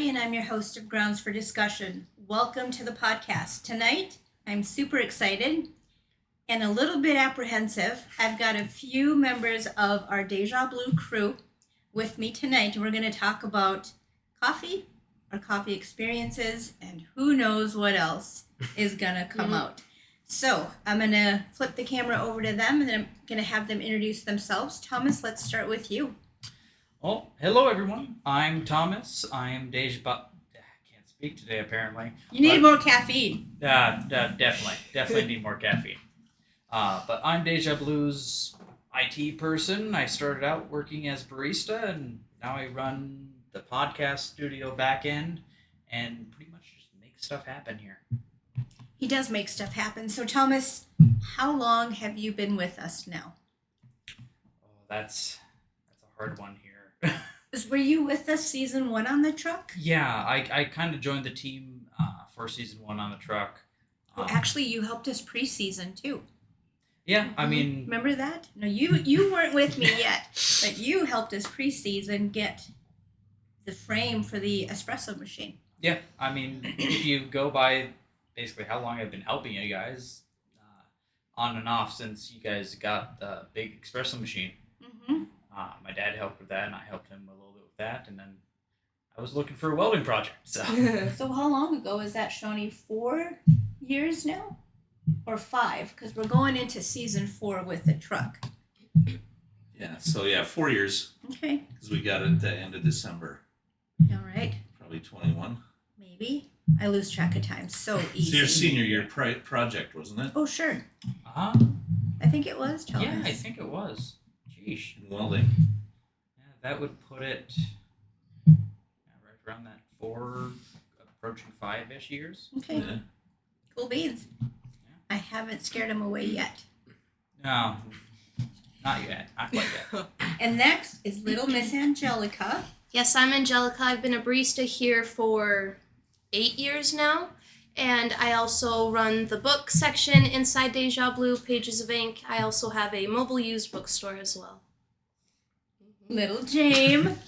Shelly, and I'm your host of Grounds for Discussion. Welcome to the podcast. Tonight, I'm super excited and a little bit apprehensive. I've got a few members of our Deja Blue crew with me tonight, and we're going to talk about coffee, our coffee experiences, and who knows what else is going to come out. So I'm going to flip the camera over to them, and then I'm going to have them introduce themselves. Thomas, let's start with you. Well, hello everyone. I'm Thomas. I'm Deja. I can't speak today apparently. You need more caffeine. Definitely need more caffeine. But I'm Deja Blue's IT person. I started out working as barista, and now I run the podcast studio back end, and pretty much just make stuff happen here. He does make stuff happen. So Thomas, how long have you been with us now? Oh, that's a hard one here. Were you with us season 1 on the truck? Yeah, I kind of joined the team for season 1 on the truck. Well, actually, you helped us pre-season too. Yeah, I mean... Remember that? No, you weren't with me yet, but you helped us pre-season get the frame for the espresso machine. Yeah, I mean, if you go by basically how long I've been helping you guys, on and off since you guys got the big espresso machine. Mm-hmm. My dad helped with that, and I helped him a little bit with that, and then I was looking for a welding project. So, So how long ago is that, Shawnee? 4 years now? Or 5? Because we're going into season 4 with the truck. Yeah, so 4 years. Okay. Because we got it at the end of December. All right. Probably 21. Maybe. I lose track of time so easy. So your senior year project, wasn't it? Oh, sure. uh-huh. I think it was, Thomas. Yeah, I think it was. Sheesh. In welding. Yeah, that would put it right around that 4, approaching 5-ish years. Okay. Yeah. Cool beans. I haven't scared him away yet. No, not yet. Not quite yet. And next is little Miss Angelica. Yes, I'm Angelica. I've been a barista here for 8 years now. And I also run the book section inside Deja Blue, Pages of Ink. I also have a mobile used bookstore as well. Little James.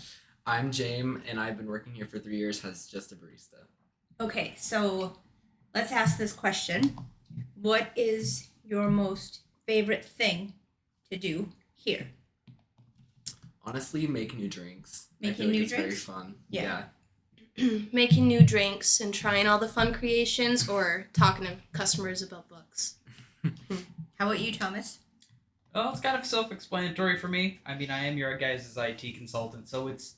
I'm James, and I've been working here for 3 years as just a barista. Okay, so let's ask this question. What is your most favorite thing to do here? Honestly, make new drinks. I Making feel like new it's drinks? very fun. Yeah. Making new drinks and trying all the fun creations or talking to customers about books. How about you, Thomas? Well, it's kind of self-explanatory for me. I mean, I am your guys' IT consultant, so it's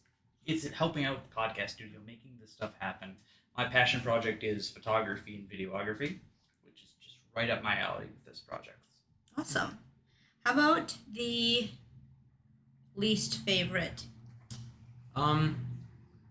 helping out with the podcast studio, making this stuff happen. My passion project is photography and videography, which is just right up my alley with this project. Awesome. How about the least favorite?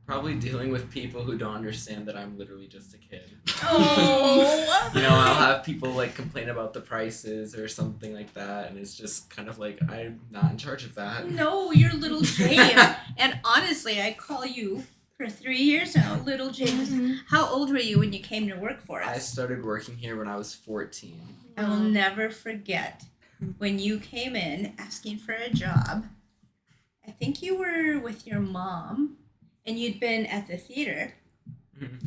Probably dealing with people who don't understand that I'm literally just a kid. Oh! You know, I'll have people like complain about the prices or something like that, and it's just kind of like I'm not in charge of that. No, you're little James. And honestly, I call you for 3 years now, little James. Mm-hmm. How old were you when you came to work for us? I started working here when I was 14. I will never forget when you came in asking for a job. I think you were with your mom, and you'd been at the theater,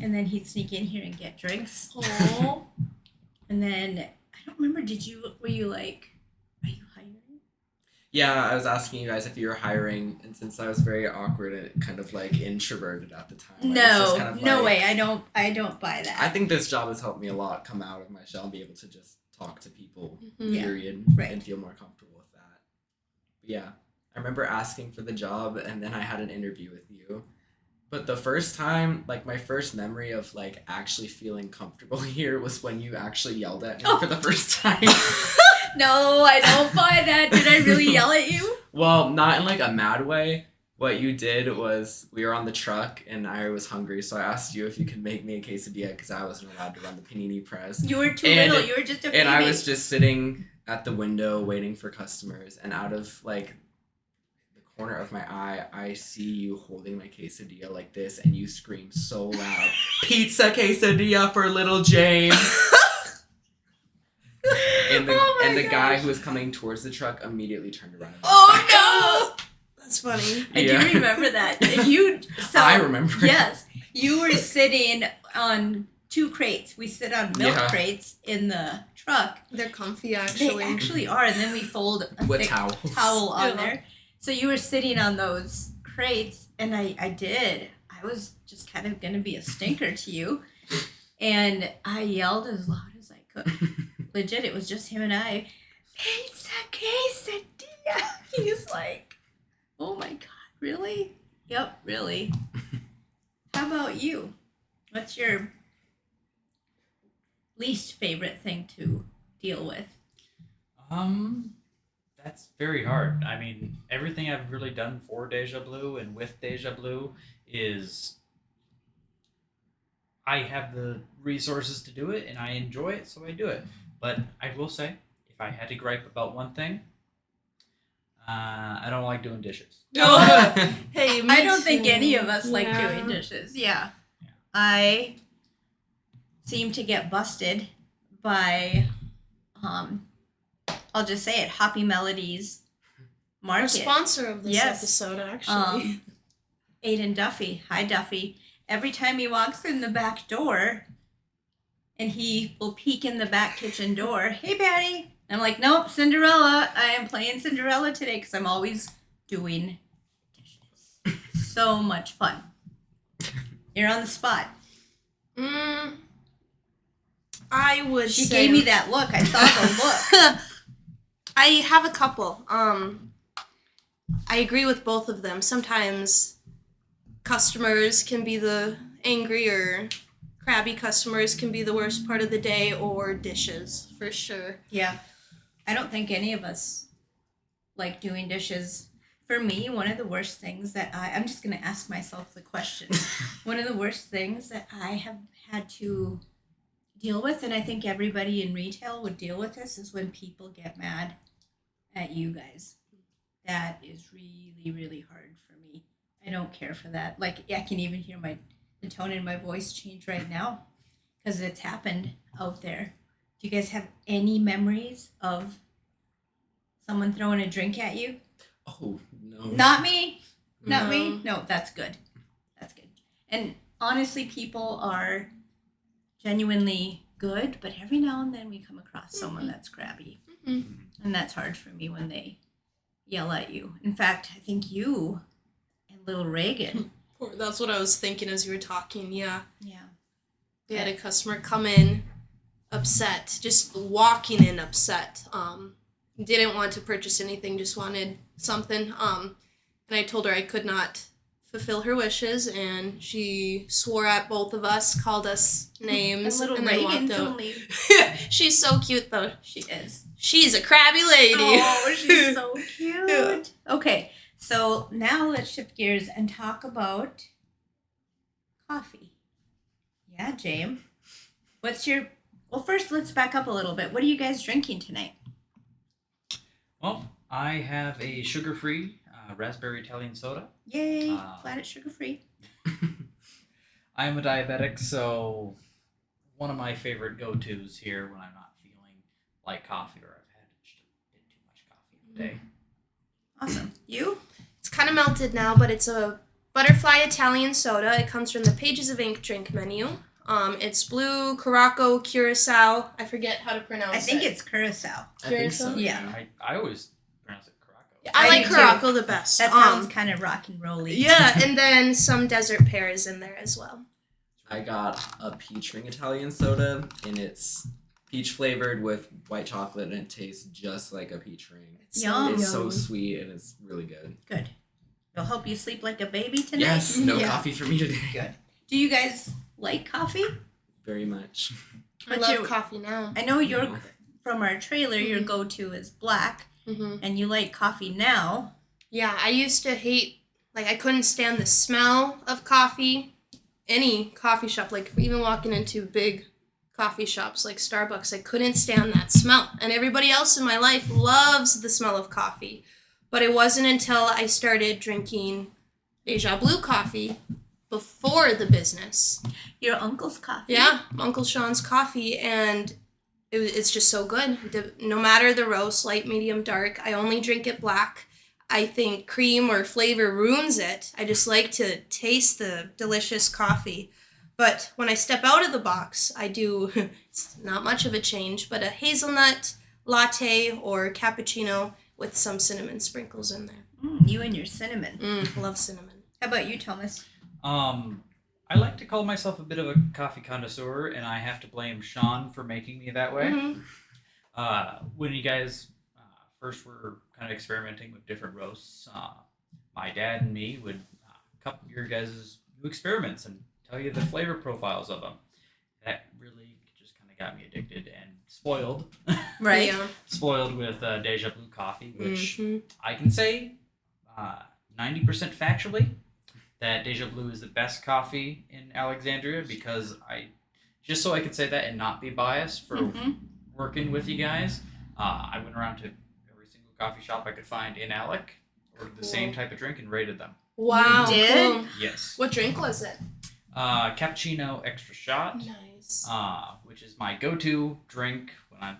and then he'd sneak in here and get drinks. Oh. And then, I don't remember, were you like, are you hiring? Yeah, I was asking you guys if you were hiring, and since I was very awkward and kind of like introverted at the time, I was just kind of No like, way, I don't buy that. I think this job has helped me a lot come out of my shell and be able to just talk to people, Yeah, period, right. and feel more comfortable with that. But yeah, I remember asking for the job, and then I had an interview with you. But the first time, like my first memory of like actually feeling comfortable here was when you actually yelled at me for the first time. No, I don't buy that. Did I really yell at you? Well, not in like a mad way. What you did was we were on the truck and I was hungry, so I asked you if you could make me a quesadilla because I wasn't allowed to run the panini press. You were too little. You were just a baby. And I was just sitting at the window waiting for customers, and out of like the corner of my eye, I see you holding my quesadilla like this, and you scream so loud, "Pizza quesadilla for little James!" And the guy who was coming towards the truck immediately turned around. Oh no! That's funny. I do remember that. And you. So, I remember. Yes, You were sitting on 2 crates. We sit on milk Yeah. crates in the truck. They're comfy, They actually. actually are, and then we fold a With thick towels. towel on Yeah. there. So you were sitting on those crates, and I did. I was just kind of going to be a stinker to you, and I yelled as loud as I could. Legit, it was just him and I. Pizza quesadilla. He's like, oh my God, really? Yep, really. How about you? What's your least favorite thing to deal with? That's very hard. I mean, everything I've really done for Deja Blue and with Deja Blue is I have the resources to do it and I enjoy it, so I do it. But I will say, if I had to gripe about one thing, I don't like doing dishes. Hey, me I don't think too. any of us like Yeah. doing dishes. Yeah. Yeah. I seem to get busted by, I'll just say it, Hoppy Melodies Our Market. sponsor of this Yes. episode, actually. Aiden Duffy. Hi, Duffy. Every time he walks in the back door and he will peek in the back kitchen door, hey, Patty. I'm like, nope, Cinderella. I am playing Cinderella today because I'm always doing dishes. So much fun. You're on the spot. I would She say gave me that look. I saw the look. I have a couple. I agree with both of them. Sometimes customers can be the angry or crabby customers can be the worst part of the day, or dishes, for sure. Yeah. I don't think any of us like doing dishes. For me, one of the worst things that I'm just going to ask myself the question. One of the worst things that I have had to deal with, and I think everybody in retail would deal with this, is when people get mad at you guys. That is really, really hard for me. I don't care for that. Like, I can even hear the tone in my voice change right now because it's happened out there. Do you guys have any memories of someone throwing a drink at you? Oh no. Not me. Not me. No. No, that's good. That's good. And honestly, people are genuinely good, but every now and then we come across someone that's crabby. Mhm. And that's hard for me when they yell at you. In fact, I think you and little Reagan. That's what I was thinking as you were talking. Yeah. Yeah. We had a customer come in upset, just walking in upset. Didn't want to purchase anything, just wanted something. And I told her I could not fulfill her wishes, and she swore at both of us, called us names, And little and then walked Reagan's out. only. She's so cute, though. She is. She's a crabby lady. Oh, she's so cute. Okay, so now let's shift gears and talk about coffee. Yeah, James. Well, first let's back up a little bit. What are you guys drinking tonight? Well, I have a sugar-free raspberry Italian soda. Yay, Planet Sugar Free. I am a diabetic, so one of my favorite go-tos here when I'm not feeling like coffee or I've had just a bit too much coffee in the day. Awesome. You? It's kind of melted now, but it's a butterfly Italian soda. It comes from the Pages of Ink drink menu. It's blue, Caraco, Curacao. I forget how to pronounce it. I think it's Curacao. I think so. Yeah. I always pronounce it Caraco. I I like do too. Caraco the best. That sounds kind of rock and rolly. Yeah, and then some desert pears in there as well. I got a peach ring Italian soda, and it's peach flavored with white chocolate, and it tastes just like a peach ring. Yum. It's so sweet, and it's really good. Good. It'll help you sleep like a baby tonight. Yes, no Yeah. coffee for me today. Good. Do you guys like coffee? Very much. I What's love your- coffee now. I know your No. from our trailer, your Mhm. go-to is black, Mm-hmm. and you like coffee now. Yeah, I used to hate, I couldn't stand the smell of coffee. Any coffee shop, even walking into big coffee shops like Starbucks, I couldn't stand that smell. And everybody else in my life loves the smell of coffee. But it wasn't until I started drinking Deja Blue coffee before the business. Your uncle's coffee. Yeah, Uncle Sean's coffee, and it's just so good. No matter the roast, light, medium, dark, I only drink it black. I think cream or flavor ruins it. I just like to taste the delicious coffee. But when I step out of the box, I do, it's not much of a change, but a hazelnut latte or cappuccino with some cinnamon sprinkles in there. You and your cinnamon. Love cinnamon. How about you, Thomas? I like to call myself a bit of a coffee connoisseur, and I have to blame Sean for making me that way. When you guys first were kind of experimenting with different roasts, my dad and me would cup your guys' new experiments and tell you the flavor profiles of them. That really just kind of got me addicted and spoiled. Right. Yeah. Spoiled with Deja Blue coffee, which I can say 90% factually that Deja Blue is the best coffee in Alexandria, because just so I could say that and not be biased for working with you guys, I went around to every single coffee shop I could find in Alec, ordered the same type of drink, and rated them. Wow. You did? Cool. Yes. What drink was it? Cappuccino extra shot, Nice. which is my go-to drink when I'm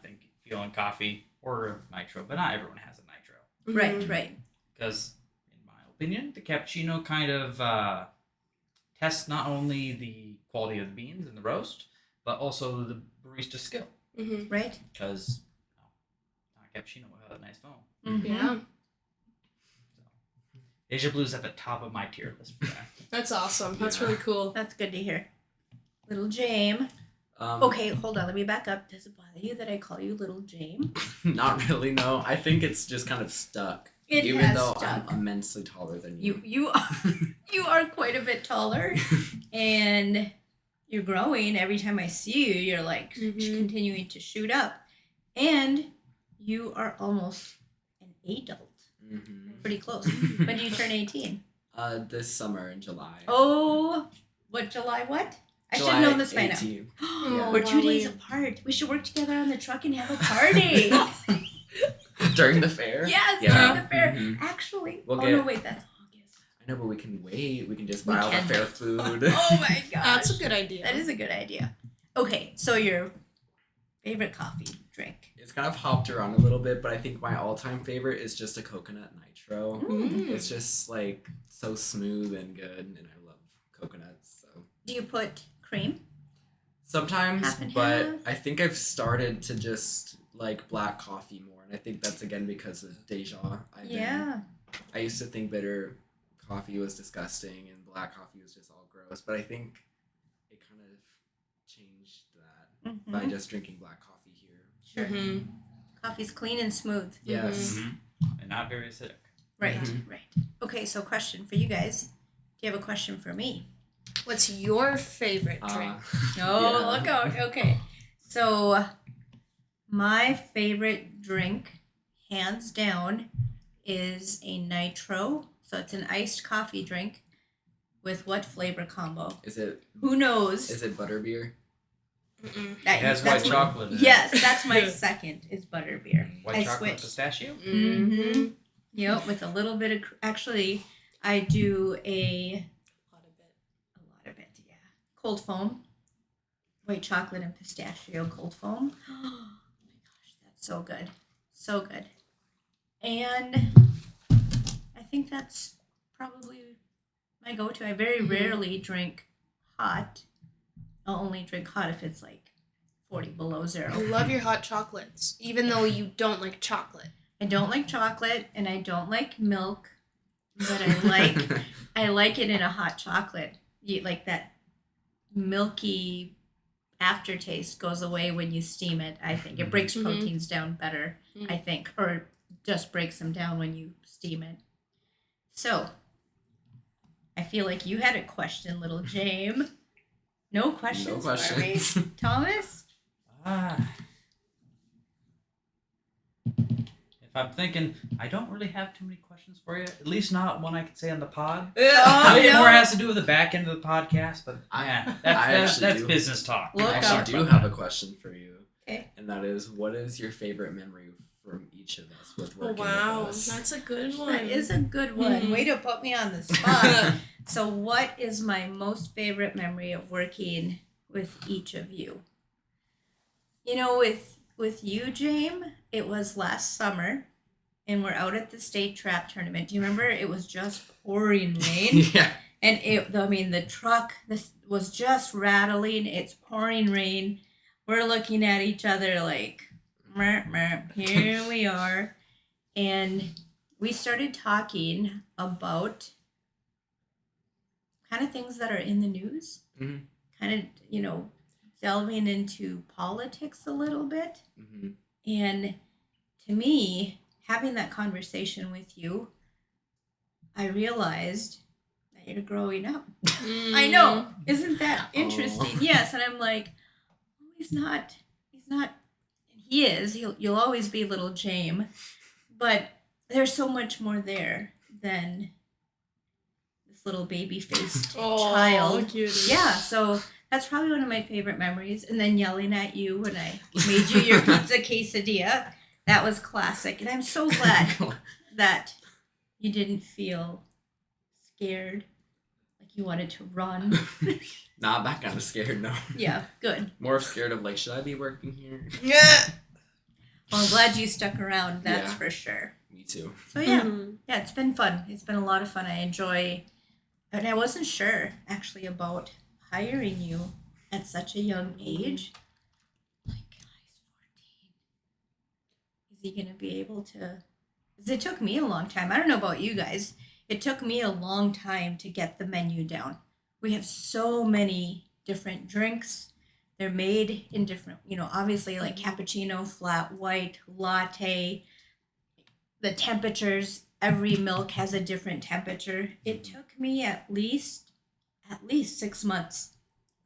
feeling coffee, or nitro, but not everyone has a nitro. Right. Because, in my opinion, the cappuccino kind of tests not only the quality of the beans in the roast, but also the barista skill. Right. Because a cappuccino will have a nice foam. Yeah. Deja Blue's at the top of my tier list for that. That's awesome. That's really cool. That's good to hear. Little Jame. Okay, hold on. Let me back up. Does it bother you that I call you Little Jame? Not really, no. I think it's just kind of stuck. It Even has though stuck. I'm immensely taller than you. You are quite a bit taller, and you're growing. Every time I see you, you're like continuing to shoot up, and you are almost an adult. Pretty close. When do you turn 18? This summer in July. Oh, what July? What? I should know this by now. 18th. Oh, we're 2 days apart. We should work together on the truck and have a party. During the fair? Yes, Yeah. during the fair. Mhm. Actually, We'll no, get- wait, that's August. I know, but we can wait. We can just We buy all the can fair wait. food. Oh my gosh. That's a good idea. That is a good idea. Okay, so your favorite coffee drink? It's kind of hopped around a little bit, but I think my all-time favorite is just a coconut nitro. It's just like so smooth and good, and I love coconuts. So Do you put cream? sometimes, Half and but half? I think I've started to just like black coffee more, and I think that's again because of Deja. I used to think bitter coffee was disgusting and black coffee was just all gross, but I think it kind of changed that by just drinking black coffee here. Sure. Coffee's clean and smooth. Yes. And not very acidic. Right, right. Okay, so question for you guys. Do you have a question for me? What's your favorite drink? Oh, look out. Okay. So, my favorite drink, hands down, is a nitro. So, it's an iced coffee drink with what flavor combo? Is it Who knows? butterbeer? It has white chocolate in it. Yes, that's my second, is butterbeer. White I chocolate switched. pistachio? Yep, with a little bit of, actually, I do a lot of it, yeah. Cold foam, white chocolate and pistachio cold foam. Oh my gosh, that's so good. So good. And I think that's probably my go-to. I very rarely drink hot. I'll only drink hot if it's like 40 below zero. I love your hot chocolates, even though you don't like chocolate. I don't like chocolate and I don't like milk, but I like it in a hot chocolate. Like that milky aftertaste goes away when you steam it, I think. It breaks proteins down better, I think, or just breaks them down when you steam it. So, I feel like you had a question, little James. No questions, for me? Thomas? If I'm thinking, I don't really have too many questions for you. At least not one I could say on the pod. Oh, It no. more has to do with the back end of the podcast, but yeah, that's do. business talk. Look I out. actually do have a question for you. Okay. And that is, what is your favorite memory from each of us with Oh, working wow. with us? That's a good one. That is a good one. Way to put me on the spot. So, what is my most favorite memory of working with each of you? You know, with you, James, it was last summer and we're out at the state trap tournament. Do you remember? It was just pouring rain. Yeah. And the truck was just rattling. It's pouring rain. We're looking at each other like, mer, mer, here we are. And we started talking about kind of things that are in the news. Mhm. Kind of, delving into politics a little bit. Mm-hmm. And to me, having that conversation with you, I realized that you're growing up. I know. Isn't that interesting? Oh. Yes. And I'm like, oh, he's not, he is. You'll always be little James. But there's so much more there than this little baby-faced child. Cutie. Yeah, so that's probably one of my favorite memories. And then yelling at you when I made you your pizza quesadilla. That was classic. And I'm so glad that you didn't feel scared, like you wanted to run. Nah, I'm not kind of scared, no. Yeah, good. More scared of, like, should I be working here? Yeah. Well, I'm glad you stuck around, that's Yeah. for sure. Me too. So yeah, Mhm. yeah, it's been fun. It's been a lot of fun. I enjoy, and I wasn't sure actually about hiring you at such a young age. Like, he's 14. Is he gonna be able to? 'Cause it took me a long time. I don't know about you guys. It took me a long time to get the menu down. We have so many different drinks. They're made in different, obviously like cappuccino, flat white, latte. The temperatures, every milk has a different temperature. It took me at least 6 months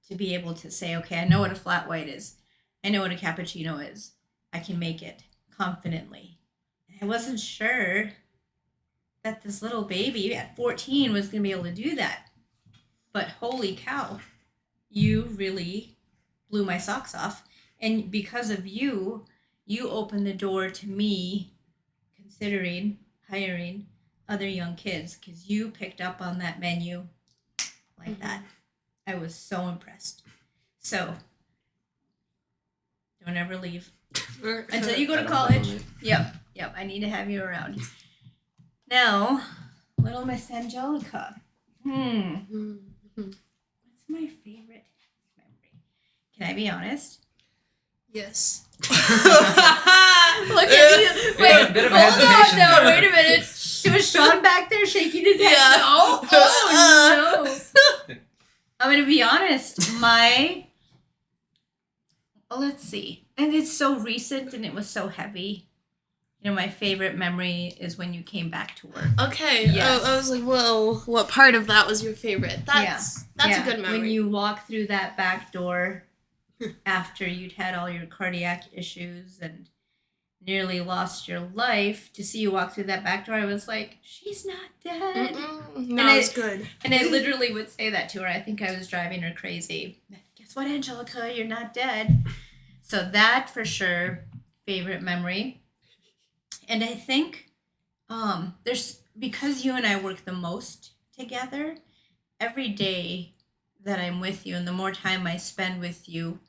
to be able to say, okay, I know what a flat white is. I know what a cappuccino is. I can make it confidently. And I wasn't sure that this little baby at 14 was going to be able to do that. But holy cow, you really blew my socks off. And because of you, you opened the door to me considering hiring other young kids because you picked up on that menu like that. I was so impressed. So, don't ever leave until you go I to don't college. blame Yep, I need to have you around. Now, little Miss Angelica. Mhm. What's my favorite memory? Can I be honest? Yes. Look at you. Yeah, a bit of hold on hesitation now. there. Wait a minute. It was Sean back there shaking his head. Yeah. No. Oh, no. I'm going to be honest. Let's see. And it's so recent and it was so heavy. My favorite memory is when you came back to work. Okay. Yes. I was like, well, what part of that was your favorite? That's Yeah, a good memory. When you walk through that back door after you'd had all your cardiac issues and nearly lost your life, to see you walk through that back door, I was like, she's not dead. That was good. And I literally would say that to her. I think I was driving her crazy. Guess what, Angelica? You're not dead. So that for sure, favorite memory. And I think because you and I work the most together, every day that I'm with you and the more time I spend with you,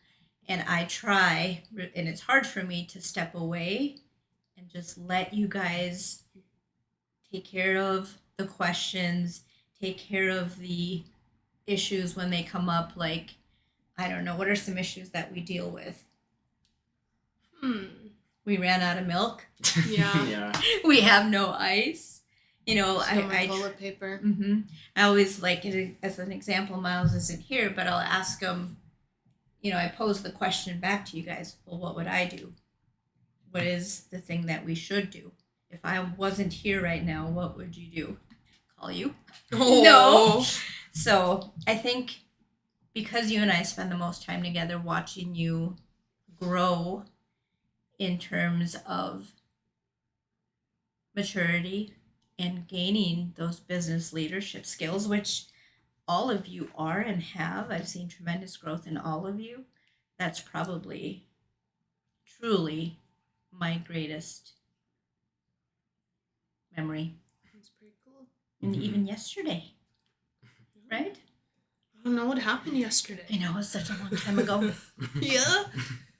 and I try, and it's hard for me to step away and just let you guys take care of the questions, take care of the issues when they come up. Like, I don't know, what are some issues that we deal with? We ran out of milk. Yeah. Yeah. We have no ice. I toilet paper. I always like it as an example. Miles isn't here, but I'll ask him. I pose the question back to you guys. Well, what would I do? What is the thing that we should do? If I wasn't here right now, what would you do? Call you? Oh. No. So I think because you and I spend the most time together, watching you grow in terms of maturity and gaining those business leadership skills, which all of you are and have. I've seen tremendous growth in all of you. That's probably truly my greatest memory. That's pretty cool. And Mhm. even yesterday, right? I don't know what happened yesterday. I know, it was such a long time ago. Yeah.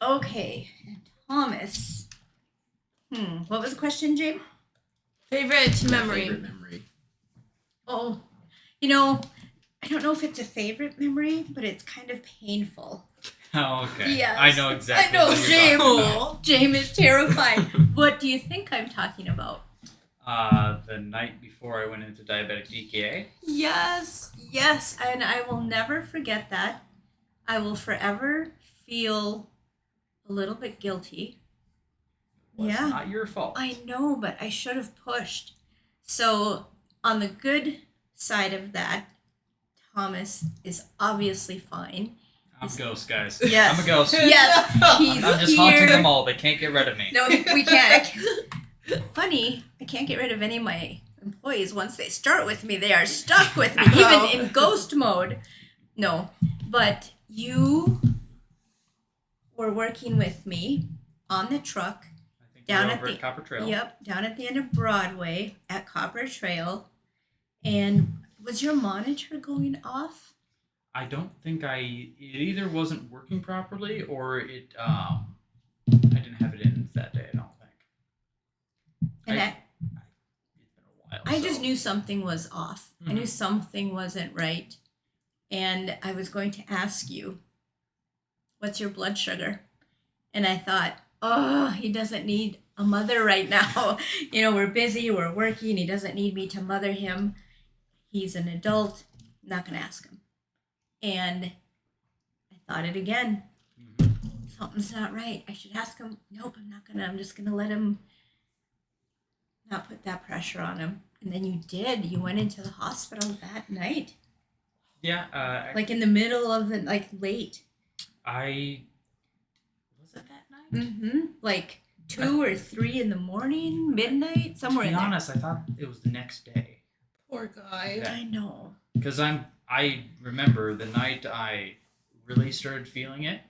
Okay, and Thomas. What was the question, James? Favorite My memory. favorite memory. Oh, you know, I don't know if it's a favorite memory, but it's kind of painful. Oh, okay. Yes. I know exactly I know, what you're James. talking about. James is terrified. What do you think I'm talking about? The night before I went into diabetic DKA. Yes, and I will never forget that. I will forever feel a little bit guilty. Was Yeah. not your fault. I know, but I should have pushed. So, on the good side of that, Thomas is obviously fine. I'm a ghost, guys. Yes. I'm a ghost. Yes, he's I'm just here. haunting them all. They can't get rid of me. No, we can't. Funny, I can't get rid of any of my employees. Once they start with me, they are stuck with me, Wow. even in ghost mode. No, but you were working with me on the truck. I think Down we're at over the- at Copper Trail. Yep, down at the end of Broadway at Copper Trail. And was your monitor going off? I don't think it either wasn't working properly or it I didn't have it in that day. I don't think. And It's been a while. I just so- knew something was off. I knew Mhm. something wasn't right. And I was going to ask you, what's your blood sugar? And I thought, oh, he doesn't need a mother right now. You know, we're busy, we're working. He doesn't need me to mother him. He's an adult. I'm not going to ask him. And I thought it again. Mhm. Something's not right. I should ask him. Nope, I'm not going to. I'm just going to let him not put that pressure on him. And then you did. You went into the hospital that night. Yeah. Like in the middle of the, like late. I was it that night? Mm-hmm. Like 2 or 3 in the morning, midnight, somewhere To in be there. honest, I thought it was the next day. Poor guy. Yeah. I know. Because I remember the night I really started feeling it.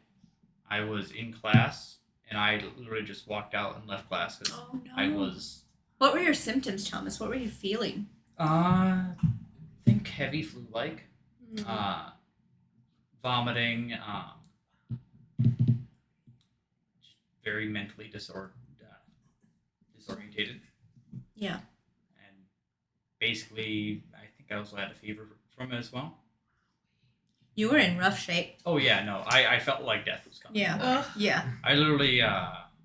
I was in class and I literally just walked out and left class because Oh no. I was What were your symptoms, Thomas? What were you feeling? think heavy flu-like, Mhm. vomiting, very mentally disorientated, Yeah. and basically I think I also had a fever from it as well. You were in rough shape. Oh yeah, no, I felt like death was coming. Yeah. Ugh. Yeah. I literally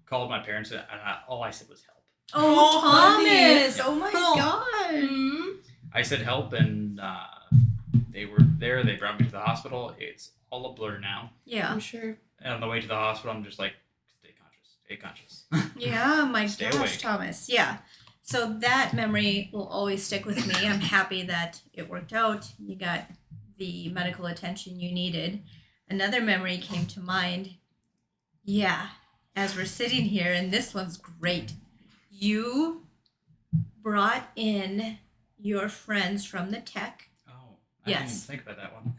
called my parents and all I said was help. Oh, honey. Thomas! Oh my Oh. God! Mhm. I said help, and they were there. They brought me to the hospital. It's all a blur now. Yeah. I'm sure. And on the way to the hospital, I'm just like, stay conscious. Yeah, my Stay gosh, awake. Thomas. Yeah. So that memory will always stick with me. I'm happy that it worked out. You got the medical attention you needed. Another memory came to mind. Yeah, as we're sitting here, and this one's great. You brought in your friends from the tech, Oh, I didn't even Yes. think about that one.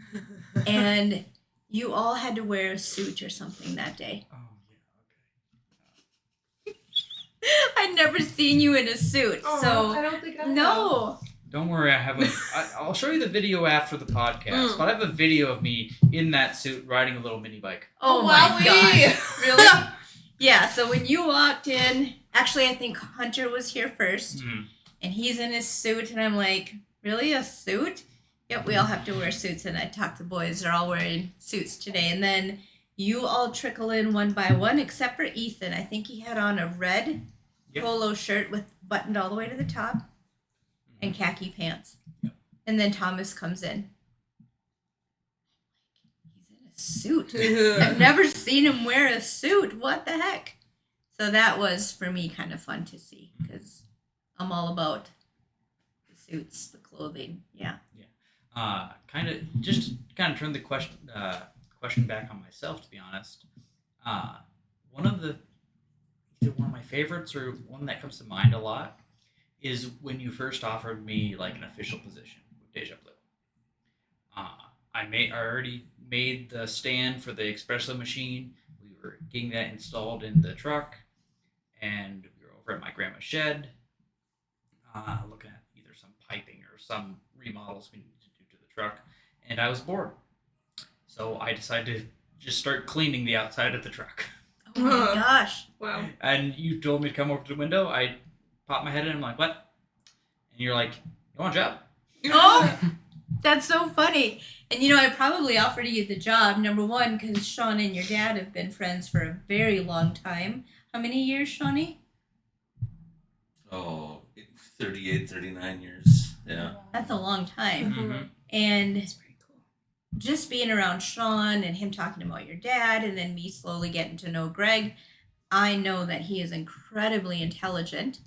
and you all had to wear a suit or something that day. Oh yeah, I'd never seen you in a suit, I so don't think I no. okay. Don't worry, I'll show you the video after the podcast. Mm. But I have a video of me in that suit riding a little mini bike. Oh Oh, my wowee. gosh. Really? Yeah, so when you walked in, actually I think Hunter was here first, Mm. and he's in his suit, and I'm like, really, a suit? Yep, we all have to wear suits, and I talked the boys, they're all wearing suits today. And then you all trickle in one by one, except for Ethan. I think he had on a red Yep. polo shirt with buttoned all the way to the top and khaki pants. Yep. And then Thomas comes in. He's in a suit. I've never seen him wear a suit. What the heck? So that was for me kind of fun to see because I'm all about the suits, the clothing. Yeah. Kind of turn the question back on myself, to be honest. One of my favorites or one that comes to mind a lot is when you first offered me like an official position with Deja Blue. I already made the stand for the espresso machine. We were getting that installed in the truck, and we were over at my grandma's shed, looking at either some piping or some remodels we needed to do to the truck, and I was bored. So I decided to just start cleaning the outside of the truck. Oh my gosh. Wow. And you told me to come over to the window. I popped my head in. I'm like, what? And you're like, you want a job? Oh, that's so funny. And I probably offered you the job, number one, because Sean and your dad have been friends for a very long time. How many years, Shawnee? Oh, 38, 39 years. Yeah. That's a long time. Mm-hmm. And It's pretty cool. just being around Sean and him talking about your dad and then me slowly getting to know Greg, I know that he is incredibly intelligent.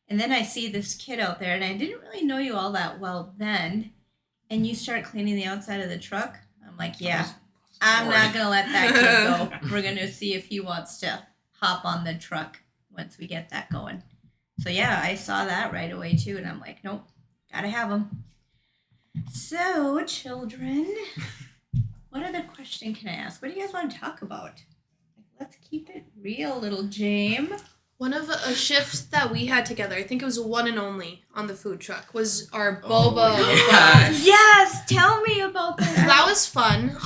And then I see this kid out there, and I didn't really know you all that well then, and you start cleaning the outside of the truck. I'm like, yeah, I'm not going to let that kid go. We're going to see if he wants to hop on the truck once we get that going. So, yeah, I saw that right away, too, and I'm like, nope, got to have him. So, children, what other question can I ask? What do you guys want to talk about? Let's keep it real, little James. One of a shift that we had together, I think it was one and only on the food truck, was our boba. Oh, yes. Yes, tell me about that. That was fun.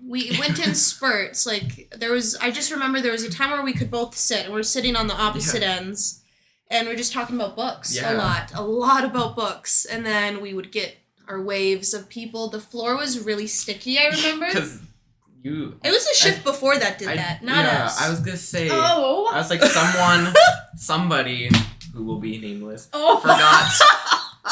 We went in spurts. Like I just remember there was a time where we could both sit, and we're sitting on the opposite ends, and we're just talking about books a lot about books, and then we would get our waves of people. The floor was really sticky. I remember. Because It was a shift before that did that, not us. I was gonna say. Oh. I was like, somebody who will be nameless, Oh.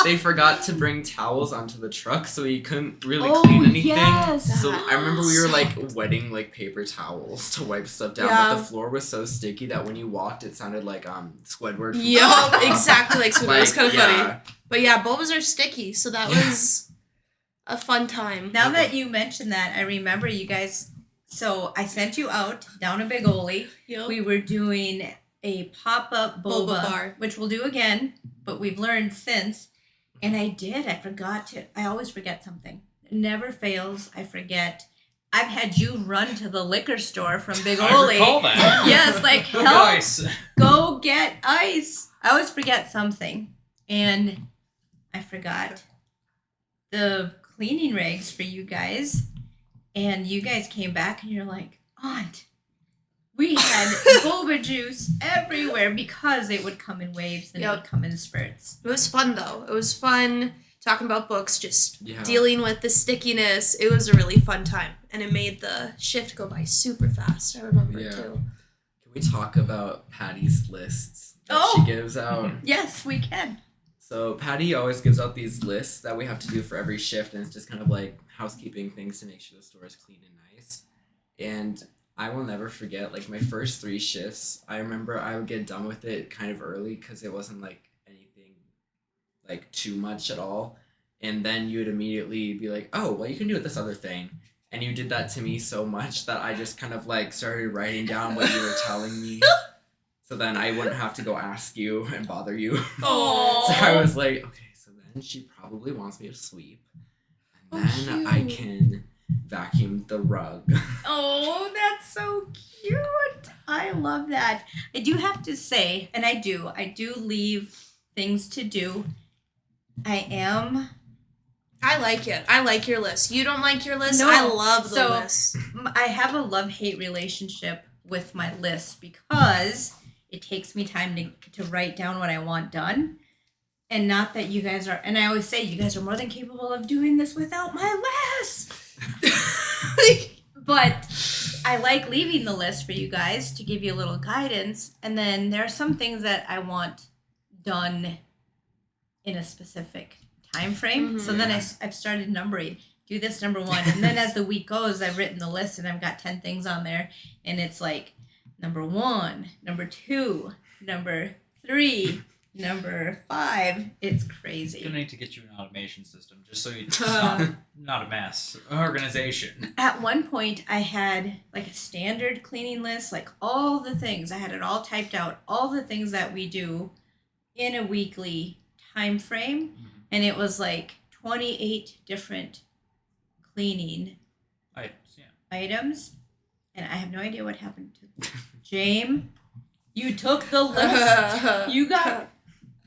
they forgot to bring towels onto the truck, so you couldn't really clean anything. Yes. So I remember we were like wetting like paper towels to wipe stuff down, but the floor was so sticky that when you walked, it sounded like Squidward. From Yup, exactly like Squidward. It was kind of yeah. funny. But yeah, bobas are sticky, so that was a fun time. Now that you mentioned that, I remember you guys. So I sent you out down a Big Ole. Yup. We were doing a pop-up boba bar, which we'll do again, but we've learned since. And I forgot to. I always forget something. It never fails. I forget. I've had you run to the liquor store from Big Ole. I recall that. Yes, like Go help. guys. Go get ice. I always forget something. And I forgot the cleaning rags for you guys. And you guys came back and you're like, Aunt, we had boba juice everywhere because it would come in waves and it would come in spurts. It was fun though. It was fun talking about books, just Yeah. dealing with the stickiness. It was a really fun time. And it made the shift go by super fast. I remember Yeah. too. Can we talk about Patty's lists that Oh. she gives out? Yes, we can. So Patty always gives out these lists that we have to do for every shift, and it's just kind of like housekeeping things to make sure the store is clean and nice. And I will never forget, like, my first 3 shifts, I remember I would get done with it kind of early because it wasn't, like, anything, like, too much at all. And then you would immediately be like, oh, well, you can do this other thing. And you did that to me so much that I just kind of, like, started writing down what you were telling me. So then I wouldn't have to go ask you and bother you. Oh. So I was like, okay, so then she probably wants me to sweep. And then I can vacuum the rug. Oh, that's so cute. I love that. I do have to say, and I do leave things to do. I like it. I like your list. You don't like your list? No. I love the So- list. have a love-hate relationship with my list because it takes me time to write down what I want done. And not that you guys are, and I always say you guys are more than capable of doing this without my list. But I like leaving the list for you guys to give you a little guidance. And then there are some things that I want done in a specific time frame. So then I've started numbering. Do this number 1. And then as the week goes, I've written the list and I've got 10 things on there. And it's like number 1, number 2, number 3, number 5. It's crazy. Gonna need to get you an automation system just so it's not a mass organization. At one point, I had like a standard cleaning list, like all the things. I had it all typed out, all the things that we do in a weekly time frame. And it was like 28 different cleaning items. And I have no idea what happened to James. You took the list. You got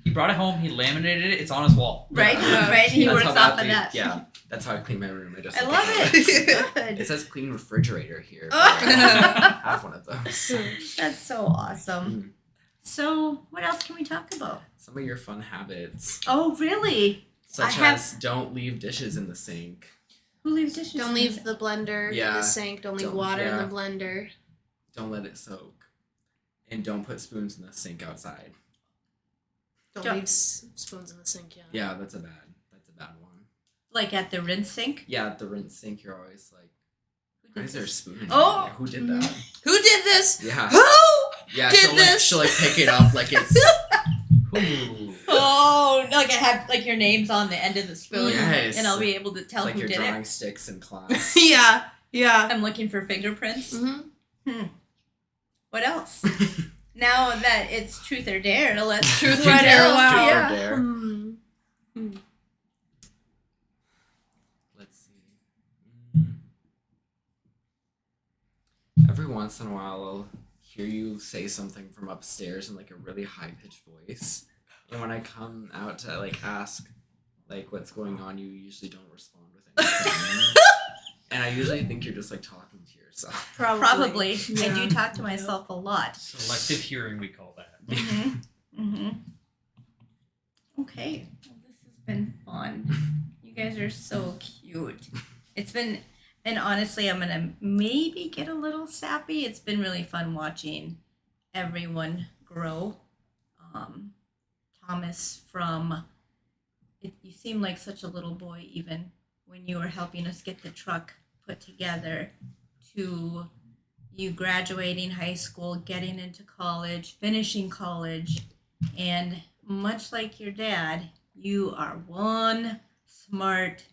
He brought it home. He laminated it. It's on his wall. right. He That's works how off of badly- that. Yeah, that's how I clean my room. I love it. Good. It says clean refrigerator here. But I have one of those. That's so awesome. So, what else can we talk about? Some of your fun habits, Oh, really? such I have- as don't leave dishes in the sink. Who leaves dishes? Don't in leave the- the blender in Yeah. the sink. Don't leave Don't- water in yeah. the blender. Don't let it soak. And don't put spoons in the sink outside. Don't Don't- leave spoons in the sink. Yeah. Yeah, that's a bad one. Like at the rinse sink? Yeah, at the rinse sink, you're always like, why is there a spoon in Oh! there? Who did that? Who did this? Yeah. Who? Yeah, Did she'll this? like pick it up like it's Ooh. Oh, like I have like your name's on the end of the spoon, Yes. and I'll be able to tell like who you're did drawing it. sticks in class. Yeah. Yeah. I'm looking for fingerprints. Mm-hmm. What else? Now that it's truth or dare, let's Truth what or dare, else? wow. Yeah. There. Mm. Let's see. Every once in a while, I'll hear you say something from upstairs in like a really high pitched voice, and when I come out to like ask, like what's going on, you usually don't respond with anything. And I usually think you're just like talking to yourself. Probably. I Yeah. do talk to myself a lot. Selective hearing, we call that. Okay. Well, this has been fun. You guys are so cute. It's been, and honestly, I'm gonna maybe get a little sappy. It's been really fun watching everyone grow. Thomas, you seem like such a little boy even when you were helping us get the truck put together, to you graduating high school, getting into college, finishing college, and much like your dad, you are one smart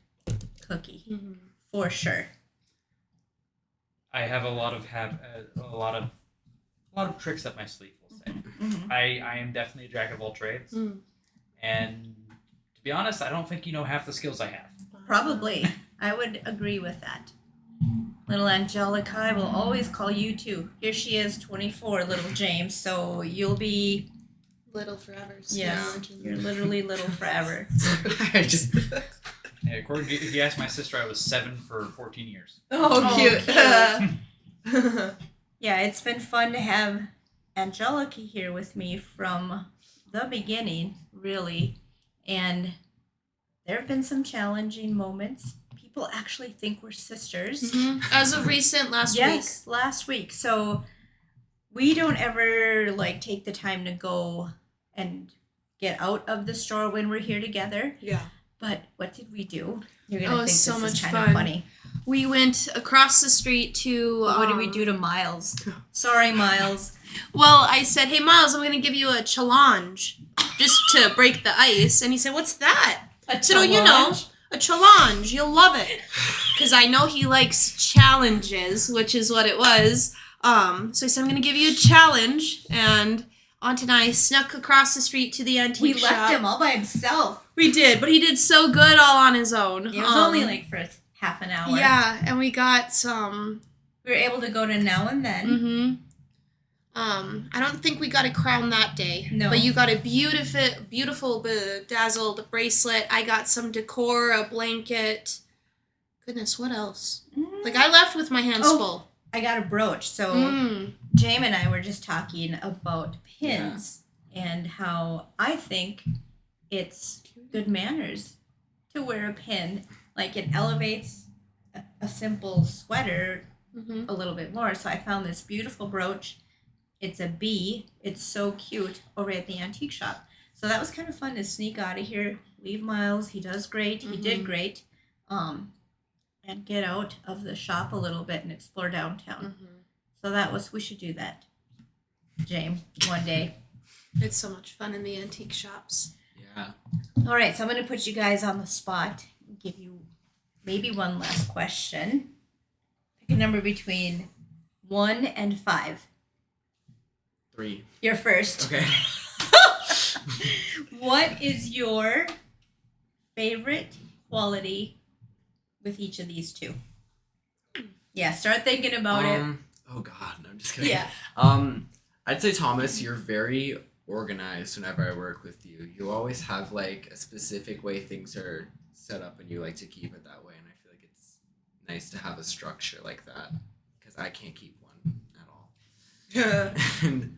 cookie Mm-hmm. for sure. I have a lot of tricks up my sleeve. We'll say. Mhm. I am definitely a jack of all trades, Mm. and to be honest, I don't think you know half the skills I have. Probably. I would agree with that. Little Angelica, I will always call you too. Here she is, 24, little James. So you'll be, Little forever. yes, you're literally little forever. I just Yeah, according to, if you ask my sister, I was 7 for 14 years. Oh, cute. Yeah, it's been fun to have Angelica here with me from the beginning, really. And there have been some challenging moments. People actually think we're sisters. Mhm. As of recent, last Yes, last week. So we don't ever like take the time to go and get out of the store when we're here together. week. Yeah. But what did we do? You're gonna Oh, think it's so this much is kind fun. of funny. We went across the street to. But what did we do to Miles? Sorry, Miles. Well, I said, "Hey, Miles, I'm gonna give you a challenge, just to break the ice." And he said, "What's that?" I said, "Oh, you know, a challenge. You'll love it." Because I know he likes challenges, which is what it was. So I said, "I'm gonna give you a challenge," and Aunt and I snuck across the street to the We antique shop. left him all by himself. We did, but he did so good all on his own. It was only like for half an hour. Yeah, and we got some. We were able to go to Now and Then. Mm-hmm. I don't think we got a crown that day. No. But you got a beautiful bedazzled bracelet. I got some decor, a blanket. Goodness, what else? Like, I left with my hands Oh. full. I got a brooch. So Mm. James and I were just talking about pins and how I think it's good manners to wear a pin. Like, it elevates a simple sweater Mm-hmm. a little bit more. So I found this beautiful brooch. It's a bee. It's so cute over at the antique shop. So that was kind of fun to sneak out of here, leave Miles. He does great. He did great. And get out of the shop a little bit and explore downtown. Mm-hmm. So we should do that, James, one day. It's so much fun in the antique shops. yeah. All right, so I'm going to put you guys on the spot and give you maybe one last question. Pick a number between 1 and 5. 3. You're first. Okay. What is your favorite quality with each of these two? Yeah, start thinking about it. Oh God, no, I'm just kidding. Yeah. I'd say Thomas, you're very organized whenever I work with you. You always have like a specific way things are set up, and you like to keep it that way. And I feel like it's nice to have a structure like that because I can't keep one at all. And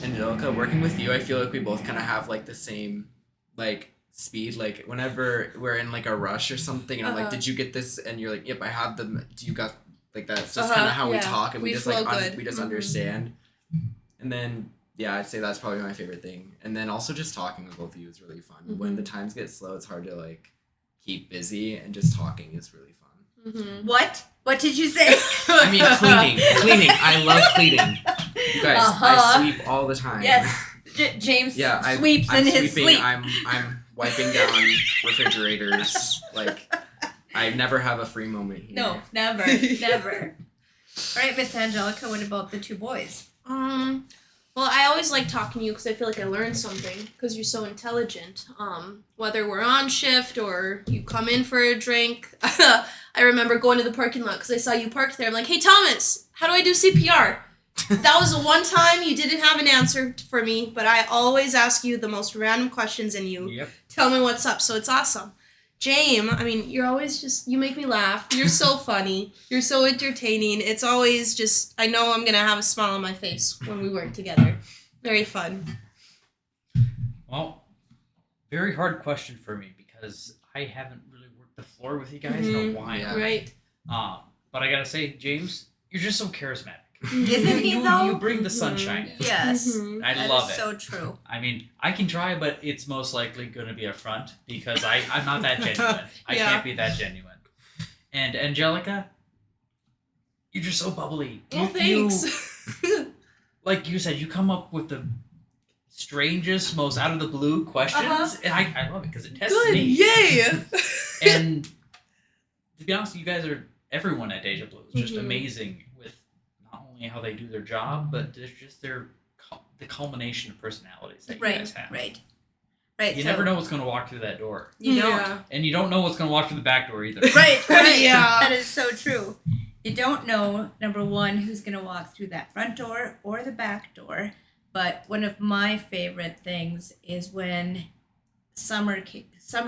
Angelica, working with you, I feel like we both kind of have like the same like speed. Like whenever we're in like a rush or something, and I'm like, "Did you get this?" And you're like, "Yep, I have them." Do you got like that's just kind of how we Yeah. talk, and we just like flow good. we just Mhm. understand. And then yeah, I'd say that's probably my favorite thing. And then also just talking with both of you is really fun. When the times get slow, it's hard to like keep busy, and just talking is really fun. Mm-hmm. What did you say? I mean, cleaning. I love cleaning. You guys, I sweep all the time. Yes. James sweeps I'm in his sweeping, sleep. I'm wiping down refrigerators. Like, I never have a free moment here. No, never. All right, Miss Angelica, what about the two boys? Well, I always like talking to you because I feel like I learned something because you're so intelligent. Whether we're on shift or you come in for a drink. I remember going to the parking lot because I saw you parked there. I'm like, hey, Thomas, how do I do CPR? That was the one time you didn't have an answer for me, but I always ask you the most random questions and you tell me what's up, so it's awesome. James, I mean, you're always just, you make me laugh. You're so funny. You're so entertaining. It's always just, I know I'm going to have a smile on my face when we work together. Very fun. Well, very hard question for me because I haven't really worked the floor with you guys in a while. Yeah. Right. But I gotta say, James, you're just so charismatic. Isn't he, though? You bring the sunshine. Yes. I love That is it. so true. I mean, I can try, but it's most likely going to be a front because I'm not that genuine. I Yeah. can't be that genuine. And Angelica, you're just so bubbly. Well, thanks. Like you said, you come up with the strangest, most out of the blue questions, and I love it because it tests Good. me. Yay. And to be honest, you guys are everyone at Deja Blue is just Mhm. amazing with not only how they do their job, but it's just the culmination of personalities that you guys have. Right. You never know what's going to walk through that door, You don't. Yeah. and you don't know what's going to walk through the back door either. Right. Yeah. That is so true. You don't know, number one, who's going to walk through that front door or the back door. But one of my favorite things is when summer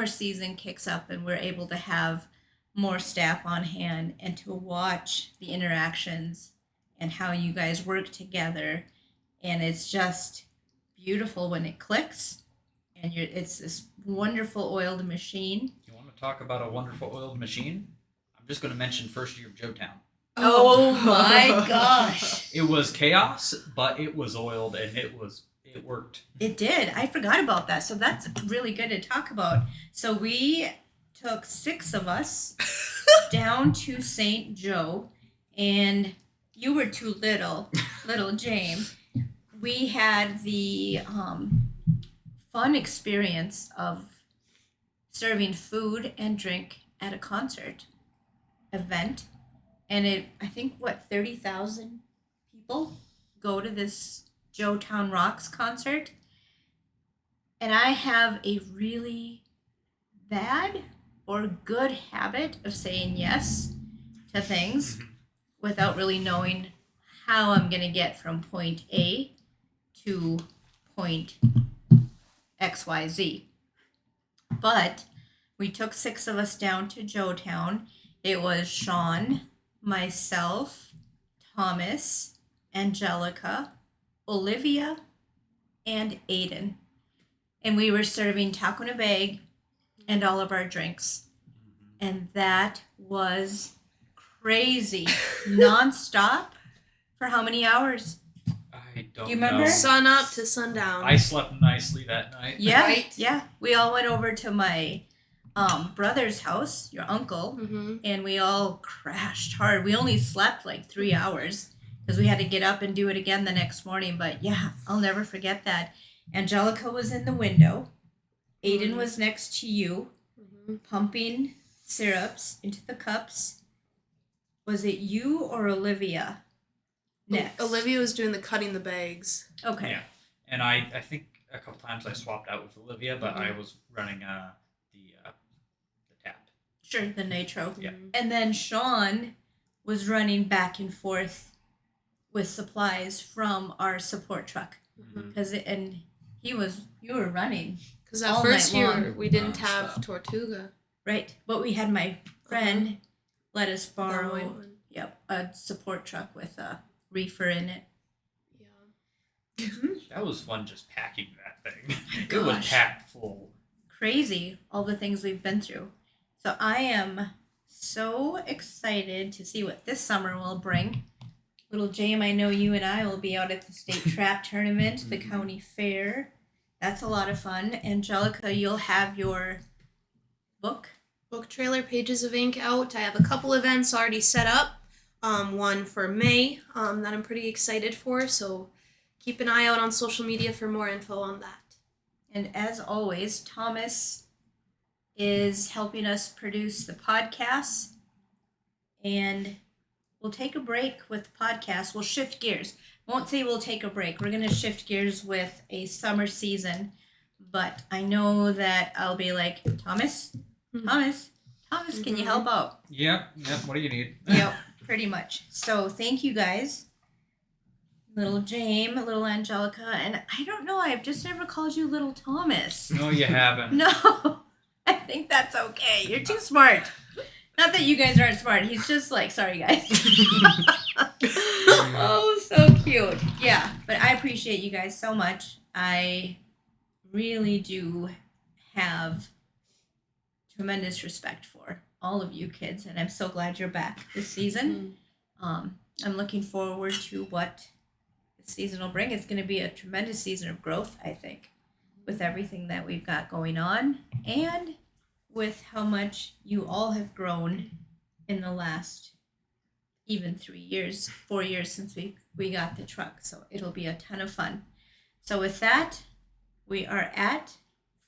season kicks up and we're able to have more staff on hand and to watch the interactions and how you guys work together. And it's just beautiful when it clicks. And it's this wonderful oiled machine. You want to talk about a wonderful oiled machine? I'm just going to mention first year of Joetown. Oh my gosh. It was chaos, but it was oiled and it worked. It did. I forgot about that. So that's really good to talk about. So we took 6 of us down to St. Joe, and you were too little James. We had the fun experience of serving food and drink at a concert event. And I think 30,000 people go to this Joetown Rocks concert. And I have a really bad or good habit of saying yes to things without really knowing how I'm going to get from point A to point XYZ. But we took 6 of us down to Joetown. It was Sean, myself, Thomas, Angelica, Olivia, and Aiden. And we were serving taco in a bag and all of our drinks. And that was crazy. Non-stop for how many hours? I don't Do you remember? know. Sun up to sundown. I slept nicely that night. Yeah, Right. yeah. We all went over to my brother's house, your uncle, and we all crashed hard. We only slept like 3 hours because we had to get up and do it again the next morning. But yeah, I'll never forget that. Angelica was in the window. Aiden was next to you, pumping syrups into the cups. Was it you or Olivia next? Olivia was doing the cutting the bags. Okay. Yeah. And I think a couple times I swapped out with Olivia, but I was running the tap. Sure, the nitro. Yeah. And then Sean was running back and forth with supplies from our support truck. You were running. Because that All first night year long. we didn't have Non-stop. Tortuga. Right. But we had my friend let us That white borrow one. a support truck with a reefer in it. Yeah. That was fun just packing that thing. It Gosh. was packed full. Crazy, all the things we've been through. So I am so excited to see what this summer will bring. Little James, I know you and I will be out at the state trap tournament, the county fair. That's a lot of fun. Angelica, you'll have your book. Book trailer, Pages of Ink out. I have a couple events already set up. One for May that I'm pretty excited for. So keep an eye out on social media for more info on that. And as always, Thomas is helping us produce the podcasts. And we'll take a break with the podcast. We'll shift gears. Won't say we'll take a break. We're going to shift gears with a summer season. But I know that I'll be like, Thomas, can you help out? Yep. What do you need? Yep, pretty much. So thank you guys. Little James, little Angelica, and I don't know, I've just never called you little Thomas. No, you haven't. No, I think that's okay. You're too smart. Not that you guys aren't smart. He's just like, sorry guys. Oh, so cute. Yeah, but I appreciate you guys so much. I really do have tremendous respect for all of you kids, and I'm so glad you're back this season. I'm looking forward to what this season will bring. It's going to be a tremendous season of growth, I think, with everything that we've got going on, and with how much you all have grown in the last even 4 years since we got the truck. So it'll be a ton of fun. So with that, we are at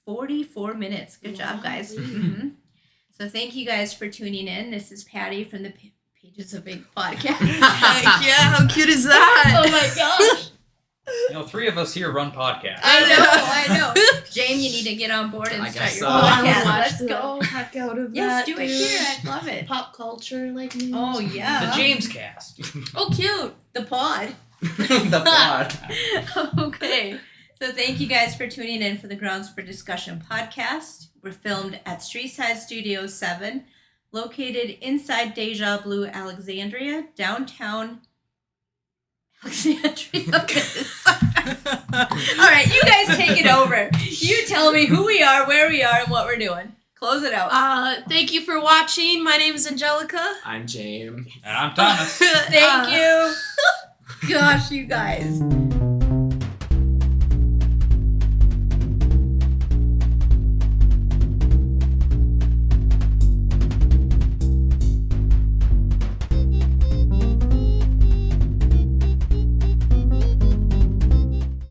44 minutes. Good job, guys. So thank you guys for tuning in. This is Patty from the Pages of Ink podcast. Heck yeah, how cute is that? Oh my gosh. You know, 3 of us here run podcasts. I know. James, you need to get on board and I start guess your so. podcast. Watch Let's the go. heck out of Yes, that. do it dude. here. I love it. Pop culture, like news. Oh, yeah. The James cast. Oh, cute. The pod. The pod. Okay. So thank you guys for tuning in for the Grounds for Discussion podcast. We're filmed at Streetside Studios 7, located inside Deja Blue, Alexandria, downtown Alexandria. All right, you guys take it over. You tell me who we are, where we are, and what we're doing. Close it out. Thank you for watching. My name is Angelica. I'm James. And I'm Thomas. Thank you. Gosh, you guys.